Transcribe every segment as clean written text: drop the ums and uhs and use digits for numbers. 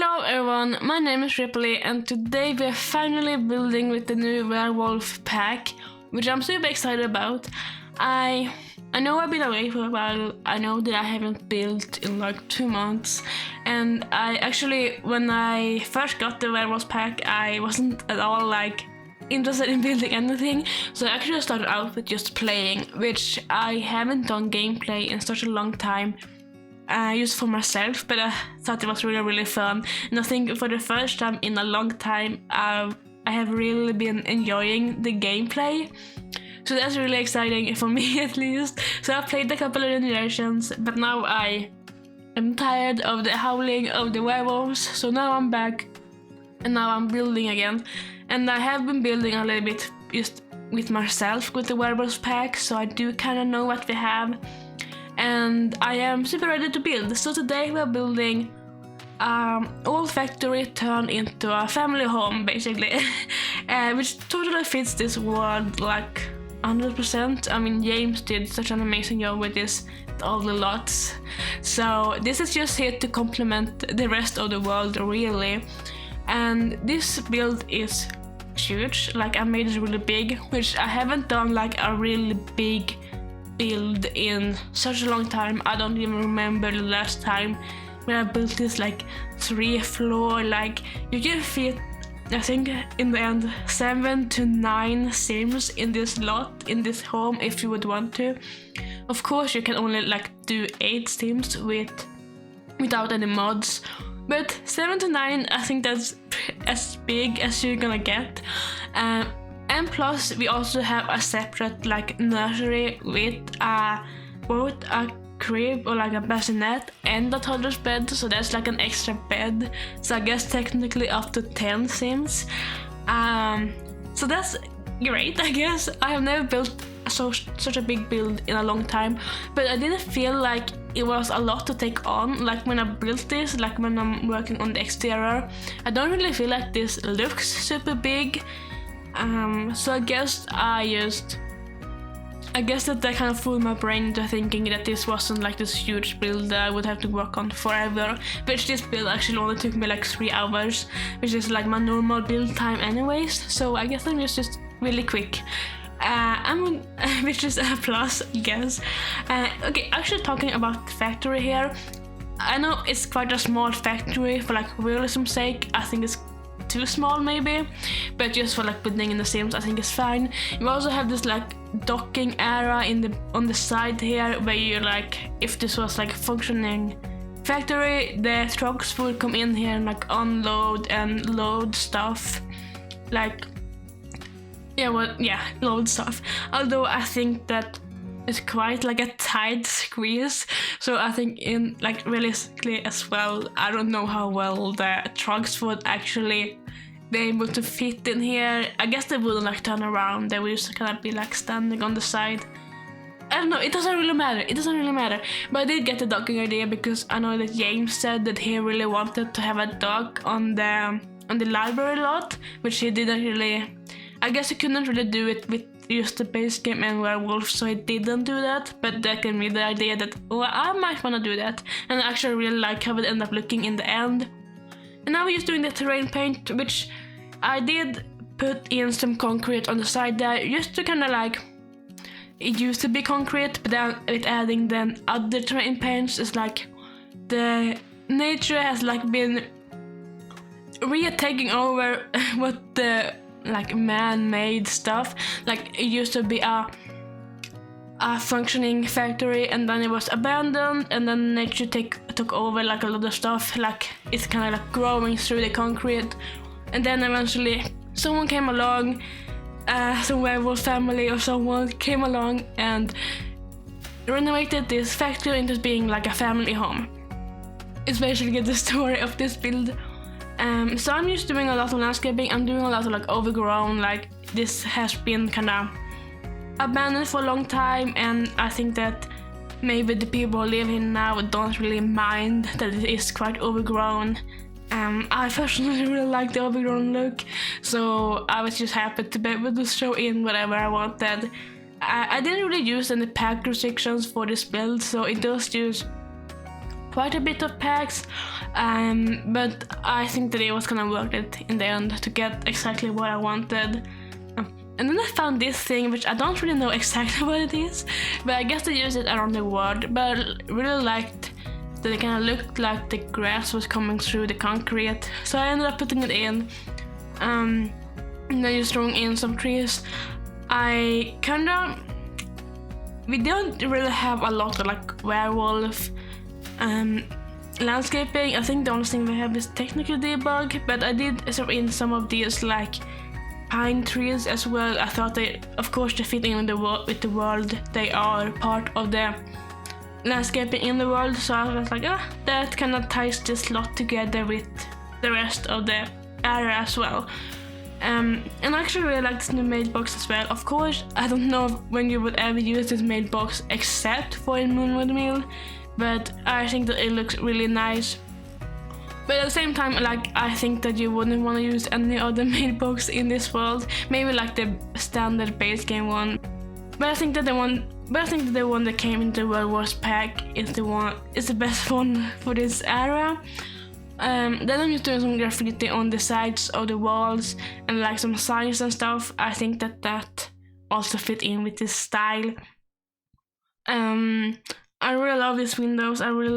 Hello everyone, my name is Ripley and today we're finally building with the new werewolf pack, which I'm super excited about. I know I've been away for a while. I know that I haven't built in like 2 months, and I actually, when I first got the werewolf pack, I wasn't at all like interested in building anything, so I actually started out with just playing, which I haven't done gameplay in such a long time. Just for myself, but I thought it was really fun, and I think for the first time in a long time I have really been enjoying the gameplay, so that's really exciting for me at least. So I played a couple of generations, but now I am tired of the howling of the werewolves, so now I'm back and now I'm building again, and I have been building a little bit just with myself with the werewolves pack, so I do kind of know what we have. And I am super ready to build. So today we're building old factory turned into a family home, basically, which totally fits this world like 100%. I mean, James did such an amazing job with this, all the lots. So this is just here to complement the rest of the world, really. And this build is huge. Like, I made it really big, which I haven't done like a really big build in such a long time. I don't even remember the last time when I built this like 3-floor. Like, you can fit, I think in the end, 7 to 9 sims in this lot, in this home, if you would want to. Of course you can only like do 8 sims without any mods, but 7 to 9, I think that's as big as you're gonna get. And plus we also have a separate like nursery with both a crib or like a bassinet and a toddler's bed, so that's like an extra bed, so I guess technically up to 10 sims. So that's great, I guess. I have never built such a big build in a long time, but I didn't feel like it was a lot to take on. Like when I built this, like when I'm working on the exterior, I don't really feel like this looks super big. So I guess that kind of fooled my brain into thinking that this wasn't like this huge build that I would have to work on forever, which this build actually only took me like 3 hours, which is like my normal build time anyways, so I guess I'm just really quick. Which is a plus, I guess. Okay, actually talking about the factory here, I know it's quite a small factory for like realism's sake. I think it's too small maybe, but just for like building in the sims I think it's fine. You also have this like docking area on the side here, where you like, if this was like a functioning factory, the trucks would come in here and like unload and load stuff, like load stuff. Although I think that it's quite like a tight squeeze, so I think in like realistically as well, I don't know how well the trucks would actually be able to fit in here. I guess they wouldn't like turn around, they would just kind of be like standing on the side. I don't know, it doesn't really matter, but I did get the docking idea because I know that James said that he really wanted to have a dock on the library lot, which he didn't really, I guess he couldn't really do it with just the base game and werewolf, so I didn't do that, but that gave me the idea that, oh, I might want to do that, and I actually really like how it ended up looking in the end. And now we're just doing the terrain paint, which I did put in some concrete on the side there, just to kind of like, it used to be concrete, but then with adding then other terrain paints, it's like the nature has like been taking over what the like man-made stuff. Like, it used to be a functioning factory, and then it was abandoned, and then nature took over like a lot of stuff. Like, it's kind of like growing through the concrete, and then eventually someone came along, some werewolf family or someone came along and renovated this factory into being like a family home. It's basically the story of this build. So I'm just doing a lot of landscaping. I'm doing a lot of like overgrown, like this has been kind of abandoned for a long time, and I think that maybe the people who live here now don't really mind that it is quite overgrown. I personally really like the overgrown look, so I was just happy to be able to show in whatever I wanted. I didn't really use any pack restrictions for this build, so it does use quite a bit of packs, but I think that it was kind of worth it in the end to get exactly what I wanted. And then I found this thing, which I don't really know exactly what it is, but I guess they use it around the world. But I really liked that it kind of looked like the grass was coming through the concrete, so I ended up putting it in. And then just throwing in some trees. We don't really have a lot of like werewolf landscaping. I think the only thing we have is technical debug, but I did throw in some of these like pine trees as well. I thought they, of course, they fit in with the world. They are part of the landscaping in the world, so I was like, that kind of ties this lot together with the rest of the area as well. And I actually really like this new mailbox as well. Of course, I don't know when you would ever use this mailbox except for in Moonwood Mill, but I think that it looks really nice. But at the same time, like, I think that you wouldn't want to use any other mailbox in this world. Maybe like the standard base game one. But I think that the one that came into World Wars pack is the best one for this era. Then I'm just doing some graffiti on the sides of the walls and like some signs and stuff. I think that also fit in with this style. I really love these windows. I really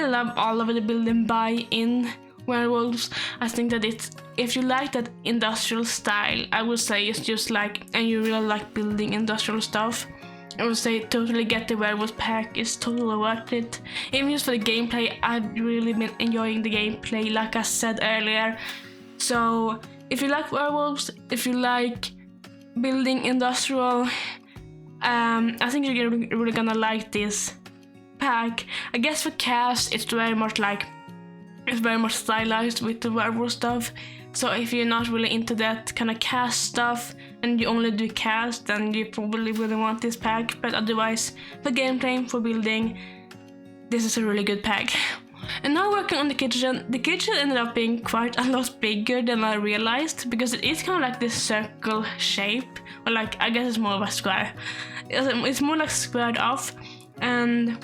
love all of the building in werewolves. I think that if you like that industrial style, I would say it's just like, and you really like building industrial stuff, I would say totally get the werewolf pack. It's totally worth it. Even just for the gameplay, I've really been enjoying the gameplay, like I said earlier. So if you like werewolves, if you like building industrial, I think you're really gonna like this pack. I guess for cast, it's very much stylized with the werewolf stuff. So if you're not really into that kind of cast stuff and you only do cast, then you probably wouldn't want this pack. But otherwise, for gameplay, for building, this is a really good pack. And now working on the kitchen ended up being quite a lot bigger than I realized, because it is kind of like this circle shape, or like, I guess it's more of a square. It's more like squared off, and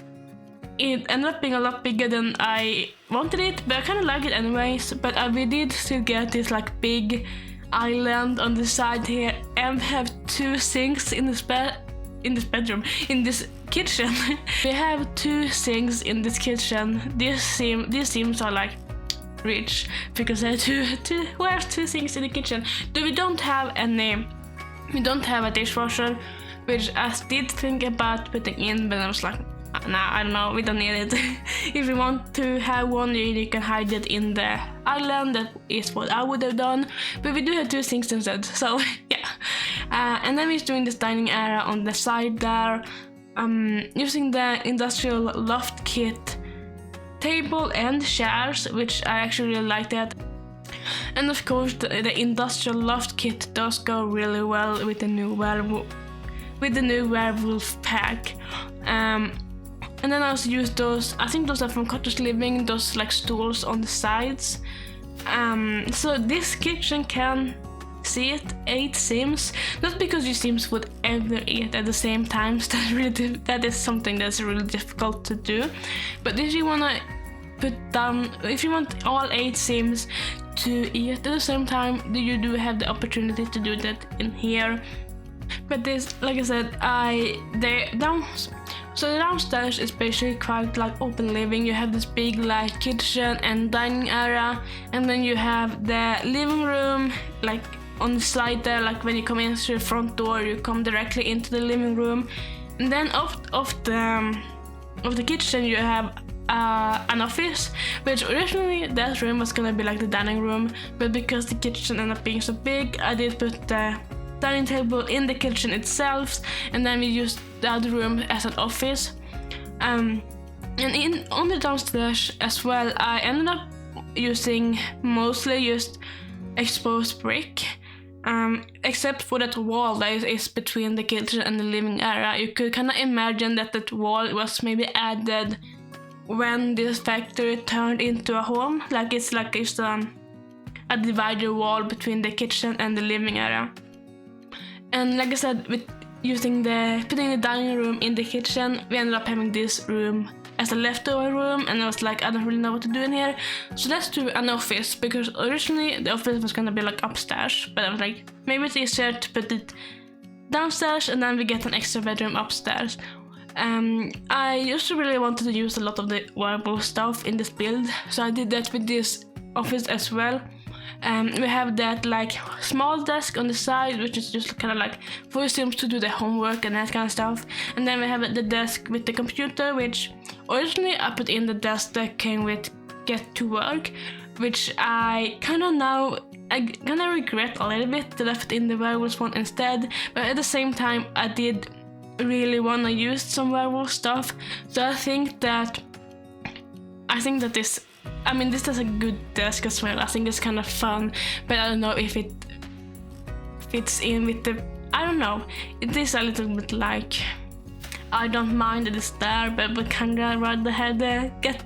it ended up being a lot bigger than I wanted it, but I kind of like it anyways. But we did still get this like big island on the side here, and we have 2 sinks in this kitchen. We have 2 sinks in this kitchen. These seams are like rich because there are we have 2 sinks in the kitchen. Though we don't have a dishwasher, which I did think about putting in, but I was like, nah, I don't know, we don't need it. If you want to have one, you can hide it in the island. That is what I would have done. But we do have 2 sinks instead, so yeah. And then we're doing this dining area on the side there, using the industrial loft kit table and chairs, which I actually really like that. And of course, the industrial loft kit does go really well with the new werewolf pack. And then I also use those, I think those are from Cottage Living, those like stools on the sides. So this kitchen can sit 8 sims, not because your sims would ever eat at the same time, so that is something that's really difficult to do. But if you wanna if you want all 8 sims to eat at the same time, you do have the opportunity to do that in here. But this, like I said, so the downstairs is basically quite like open living. You have this big like kitchen and dining area, and then you have the living room like on the slide there. Like when you come in through the front door, you come directly into the living room. And then off the kitchen you have an office, which originally that room was gonna be like the dining room, but because the kitchen ended up being so big, I did put the dining table in the kitchen itself, and then we used the other room as an office. And on the downstairs as well, I ended up using mostly just exposed brick, except for that wall that is between the kitchen and the living area. You could kind of imagine that wall was maybe added when this factory turned into a home, like it's a divider wall between the kitchen and the living area. And like I said, with putting the dining room in the kitchen, we ended up having this room as a leftover room, and I was like, I don't really know what to do in here, so let's do an office, because originally the office was gonna be like upstairs, but I was like, maybe it's easier to put it downstairs and then we get an extra bedroom upstairs. I used to really wanted to use a lot of the werewolf stuff in this build, so I did that with this office as well. We have that like small desk on the side, which is just kind of like for Sims to do the homework and that kind of stuff. And then we have the desk with the computer, which originally I put in the desk that came with Get to Work, which I kind of regret a little bit that I put in the werewolf one instead. But at the same time, I did really want to use some werewolf stuff, so I think that this is a good desk as well. I think it's kind of fun, but I don't know if it fits in with the, I don't know, it is a little bit like, I don't mind that it's there, but kind of rather have the Get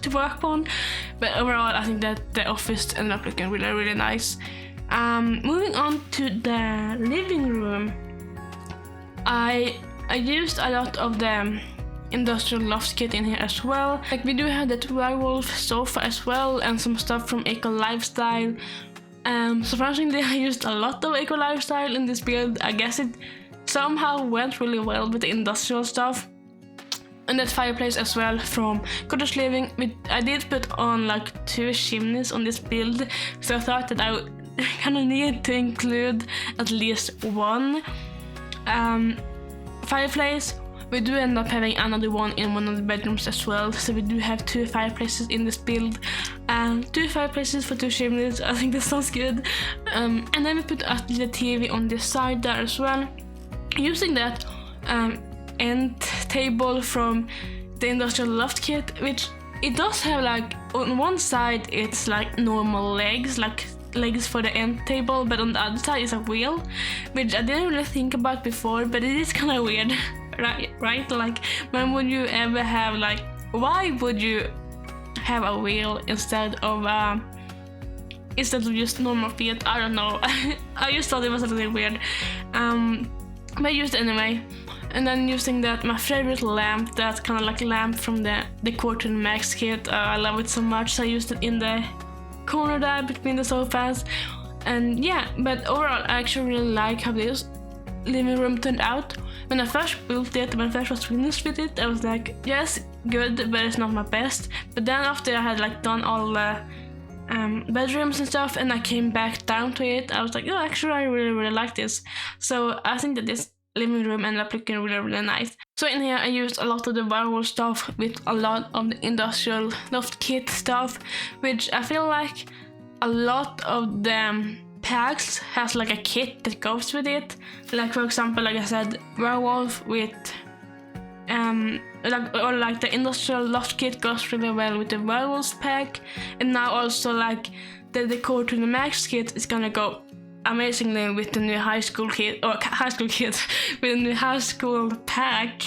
to Work one. But overall, I think that the office ended up looking really, really nice. Moving on to the living room, I used a lot of the industrial loft kit in here as well. Like, we do have that werewolf sofa as well, and some stuff from Eco Lifestyle. Surprisingly, I used a lot of Eco Lifestyle in this build. I guess it somehow went really well with the industrial stuff. And that fireplace as well from Cottage Living. I did put on like 2 chimneys on this build, so I thought that I would kind of need to include at least one fireplace. We do end up having another one in one of the bedrooms as well, so we do have 2 fireplaces in this build. 2 fireplaces for 2 chimneys, I think that sounds good. And then we put the TV on this side there as well, using that end table from the industrial loft kit, which it does have like, on one side it's like normal legs, like legs for the end table, but on the other side is a wheel, which I didn't really think about before, but it is kind of weird. Right? Like, when would you ever have, like, why would you have a wheel instead of just normal feet? I don't know. I just thought it was a little weird. But I used it anyway. And then using that, my favorite lamp, that kind of like lamp from the Quarton Max kit. I love it so much, so I used it in the corner there between the sofas. And yeah, but overall, I actually really like how this living room turned out. When I first built it, when I first was finished with it, I was like, yes, good, but it's not my best. But then after I had like done all the bedrooms and stuff, and I came back down to it, I was like, oh, actually I really, really like this. So I think that this living room ended up looking really, really nice. So in here I used a lot of the werewolf stuff with a lot of the industrial loft kit stuff, which I feel like a lot of the packs has like a kit that goes with it. Like, for example, like I said, werewolf with like the industrial loft kit goes really well with the werewolf pack, and now also like the Decor to the Max kit is gonna go amazingly with the new high school kit with the new high school pack.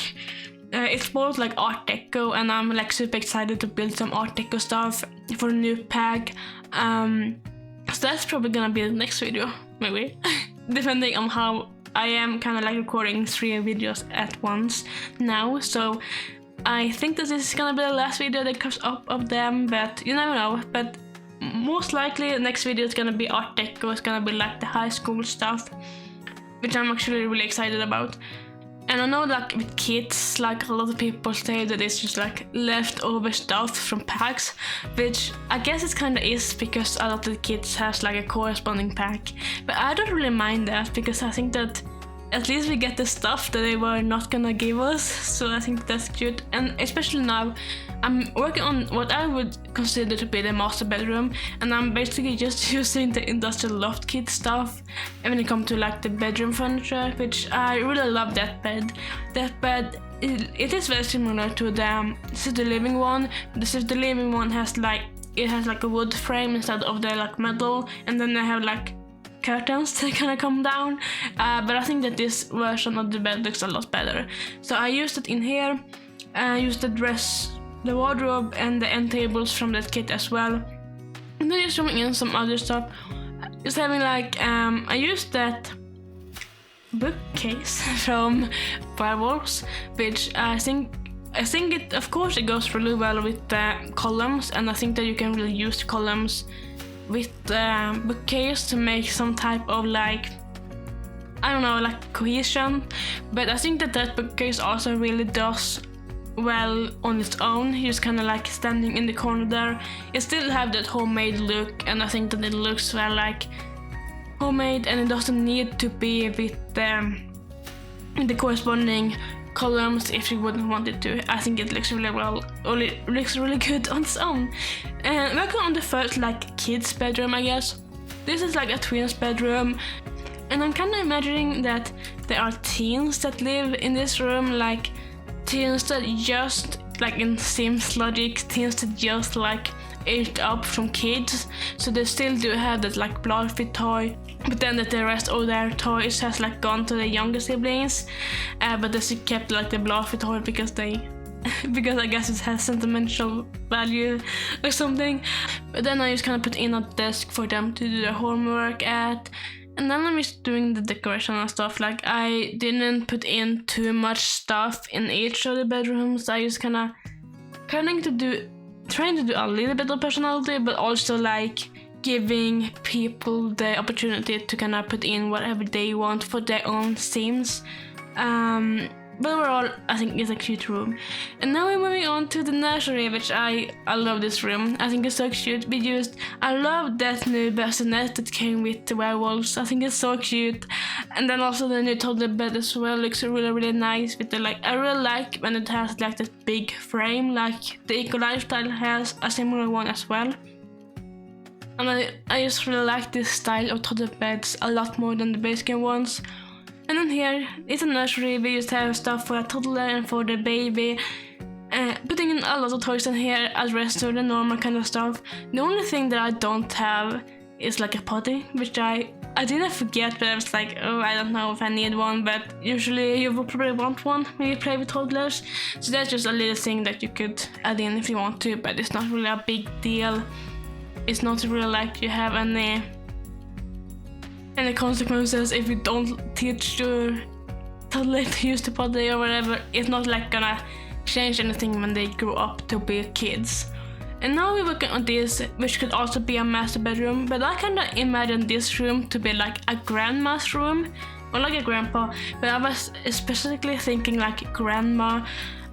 It's both like Art Deco, and I'm like super excited to build some Art Deco stuff for the new pack. So that's probably gonna be the next video, maybe. Depending on how I am kind of like recording 3 videos at once now. So I think that this is gonna be the last video that comes up of them, but you never know. But most likely the next video is gonna be Art Deco. It's gonna be like the high school stuff, which I'm actually really excited about. And I know, like, with kits, like, a lot of people say that it's just like leftover stuff from packs, which I guess it kind of is, because a lot of the kits has like a corresponding pack. But I don't really mind that, because I think that at least we get the stuff that they were not gonna give us, so I think that's cute. And especially now, I'm working on what I would consider to be the master bedroom, and I'm basically just using the industrial loft kit stuff. And when it comes to like the bedroom furniture, which I really love that bed. That bed, it is very similar to the City Living one. The City Living one has like a wood frame instead of the like metal, and then they have like curtains that kind of come down. But I think that this version of the bed looks a lot better. So I used it in here. I used the wardrobe and the end tables from that kit as well. And then just throwing in some other stuff. Just having like, I used that bookcase from Werewolves, which I think I think it, of course, it goes really well with the columns, and I think that you can really use the columns with the bookcase to make some type of like, I don't know, like cohesion. But I think that bookcase also really does well on its own. Just kind of like standing in the corner there. It still have that homemade look, and I think that it looks well like homemade, and it doesn't need to be with the corresponding columns if you wouldn't want it to. I think it looks really well, or it looks really good on its own. And welcome on the first like kids bedroom, I guess. This is like a twins bedroom, and I'm kind of imagining that there are teens that live in this room, like teens that just like in Sims logic, teens that just like aged up from kids, so they still do have that like Bloodfit toy, but then that the rest of their toys has like gone to the younger siblings, but they still kept like the Bloodfit toy because because I guess it has sentimental value or something. But then I just kind of put in a desk for them to do their homework at, and then I'm just doing the decoration and stuff. Like I didn't put in too much stuff in each of the bedrooms. I just trying to do a little bit of personality, but also like giving people the opportunity to kind of put in whatever they want for their own themes. But overall, I think it's a cute room. And now we're moving on to the nursery, which I love this room. I think it's so cute. I love that new bassinet that came with the werewolves. I think it's so cute. And then also the new toddler bed as well looks really, really nice. With the I really like when it has like that big frame, like the Eco Lifestyle has a similar one as well. And I just really like this style of toddler beds a lot more than the base game ones. And then here, it's a nursery. We just have stuff for a toddler and for the baby. Putting in a lot of toys in here as rest of the normal kind of stuff. The only thing that I don't have is like a potty, which I didn't forget, but I was like, oh, I don't know if I need one, but usually you will probably want one when you play with toddlers. So that's just a little thing that you could add in if you want to, but it's not really a big deal. It's not really like you have any consequences if you don't teach your toddler to use the potty or whatever. It's not like gonna change anything when they grow up to be kids. And now we're working on this, which could also be a master bedroom, but I kinda imagine this room to be like a grandma's room, or like a grandpa, but I was specifically thinking like grandma.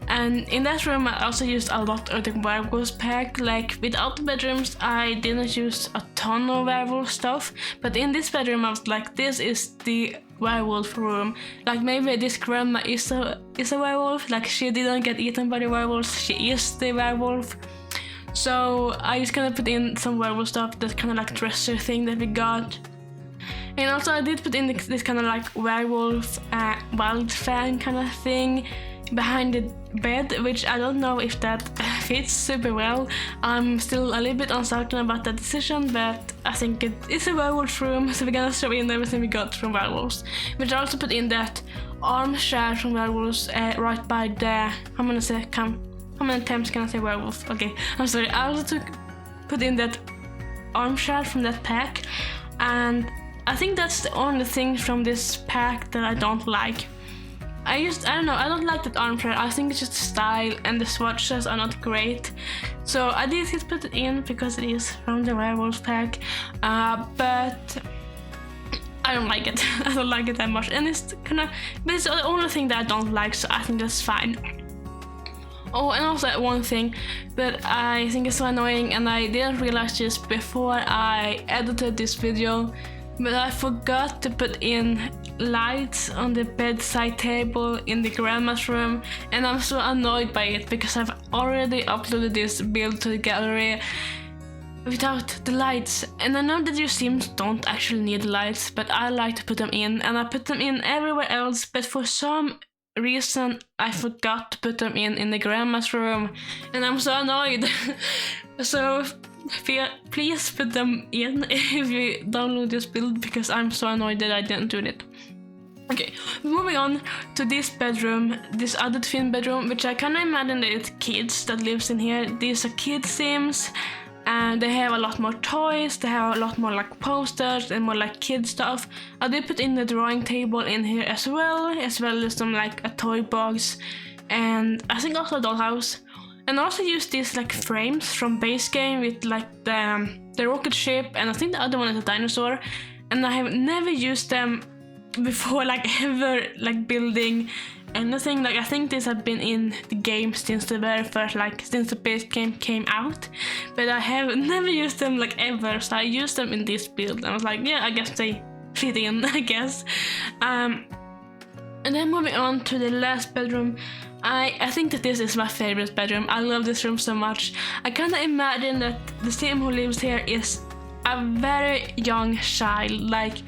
And in that room I also used a lot of the werewolf pack. Like without the bedrooms I didn't use a ton of werewolf stuff, but in this bedroom I was like, this is the werewolf room. Like maybe this grandma is a werewolf, like she didn't get eaten by the werewolves, she is the werewolf. So I just kind of put in some werewolf stuff, that kind of like dresser thing that we got. And also I did put in this kind of like werewolf wild fan kind of thing behind the bed, which I don't know if that fits super well. I'm still a little bit uncertain about that decision, but I think it is a werewolf room, so we're gonna throw in everything we got from werewolves. Which I also put in that armchair from werewolves right by the, how many times can I say werewolf? Okay, I'm sorry. I also put in that armchair from that pack, and I think that's the only thing from this pack that I don't like. I don't know, I don't like that armchair. I think it's just style, and the swatches are not great. So I did just put it in because it is from the werewolf pack, but I don't like it. I don't like it that much, and it's but it's the only thing that I don't like, so I think that's fine. Oh, and also one thing that I think is so annoying, and I didn't realize this before I edited this video, but I forgot to put in lights on the bedside table in the grandma's room, and I'm so annoyed by it because I've already uploaded this build to the gallery without the lights. And I know that your Sims don't actually need lights, but I like to put them in, and I put them in everywhere else, but for some reason I forgot to put them in the grandma's room, and I'm so annoyed. So please put them in if you download this build, because I'm so annoyed that I didn't do it. Okay, moving on to this bedroom, this other twin bedroom, which I kind of imagine that it's kids that lives in here. These are kid Sims, and they have a lot more toys, they have a lot more like posters and more like kid stuff. I did put in the drawing table in here as well as some like a toy box and I think also a dollhouse. And I also used these like frames from base game with like the rocket ship, and I think the other one is a dinosaur. And I have never used them before, like ever, like building anything. Like I think these have been in the game since the very first, like since the base game came out, but I have never used them like ever. So I used them in this build, and I was like, yeah, I guess they fit in, I guess. And then moving on to the last bedroom, I think that this is my favorite bedroom. I love this room so much. I kind of imagine that the sim who lives here is a very young child. Like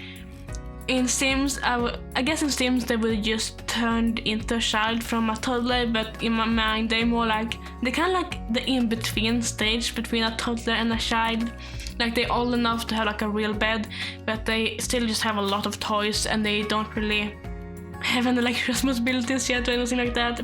in Sims, I guess in Sims they would just turned into a child from a toddler, but in my mind they're more like, they're kind of like the in-between stage between a toddler and a child. Like they're old enough to have like a real bed, but they still just have a lot of toys, and they don't really have any like responsibilities yet or anything like that.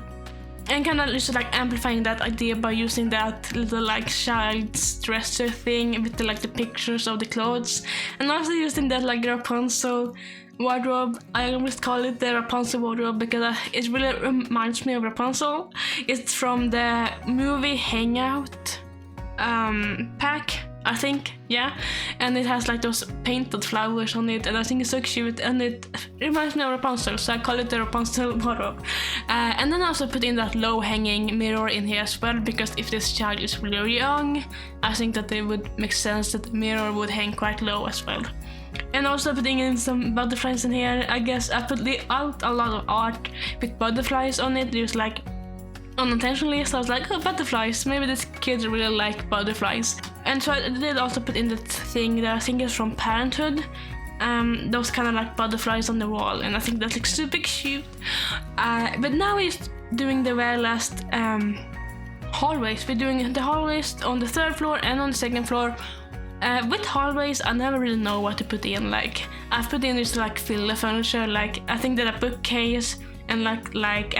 And kind of just like amplifying that idea by using that little like child's dresser thing with the pictures of the clothes, and also using that like Rapunzel wardrobe. I always call it the Rapunzel wardrobe because it really reminds me of Rapunzel. It's from the movie Hangout pack, I think, yeah, and it has like those painted flowers on it, and I think it's so cute, and it reminds me of Rapunzel, so I call it the Rapunzel wardrobe. And then I also put in that low-hanging mirror in here as well, because if this child is really young, I think that it would make sense that the mirror would hang quite low as well. And also putting in some butterflies in here. I guess I put out a lot of art with butterflies on it. There's like unintentionally, so I was like, oh, butterflies, maybe this kid really like butterflies. And so I did also put in that thing that I think is from Parenthood, those kind of like butterflies on the wall, and I think that looks super cute. But now we're doing the very last hallways. We're doing the hallways on the 3rd floor and on the 2nd floor. With hallways, I never really know what to put in. Like I've put in just like filler furniture, like I think that a bookcase and like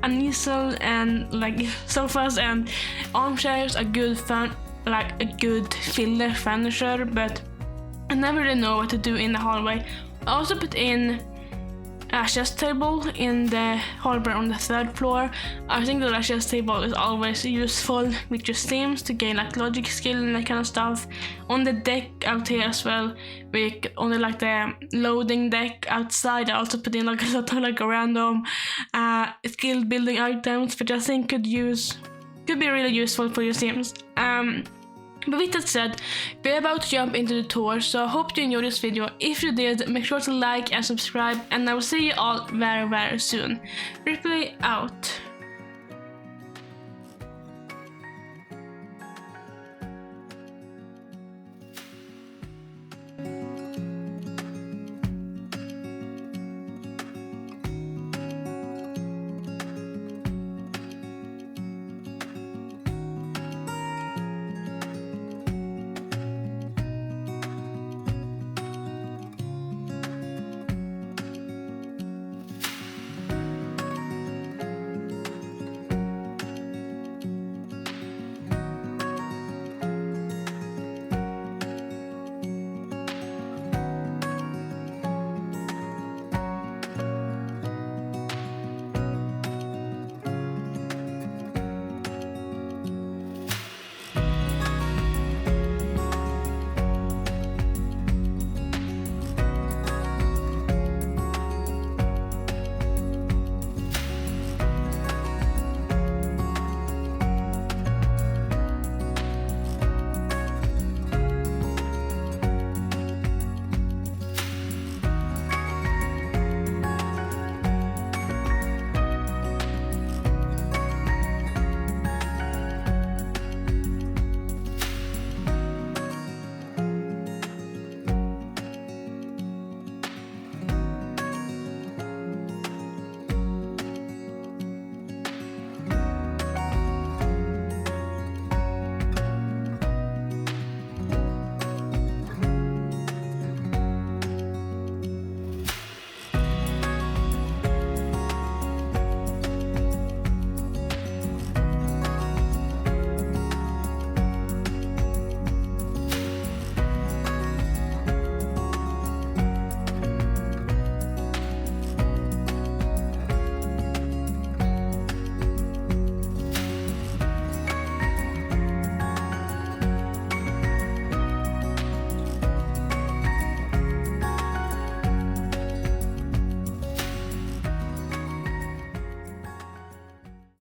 an easel and like sofas and armchairs are good a good filler furniture, but I never really know what to do in the hallway. I also put in a chess table in the hallway on the 3rd floor. I think that a chess table is always useful with your sims to gain like logic skill and that kind of stuff. On the deck out here as well, on the loading deck outside, I also put in like a lot of like random skill building items, which I think could be really useful for your sims. But with that said, we're about to jump into the tour, so I hope you enjoyed this video. If you did, make sure to like and subscribe, and I will see you all very, very soon. Ripley out.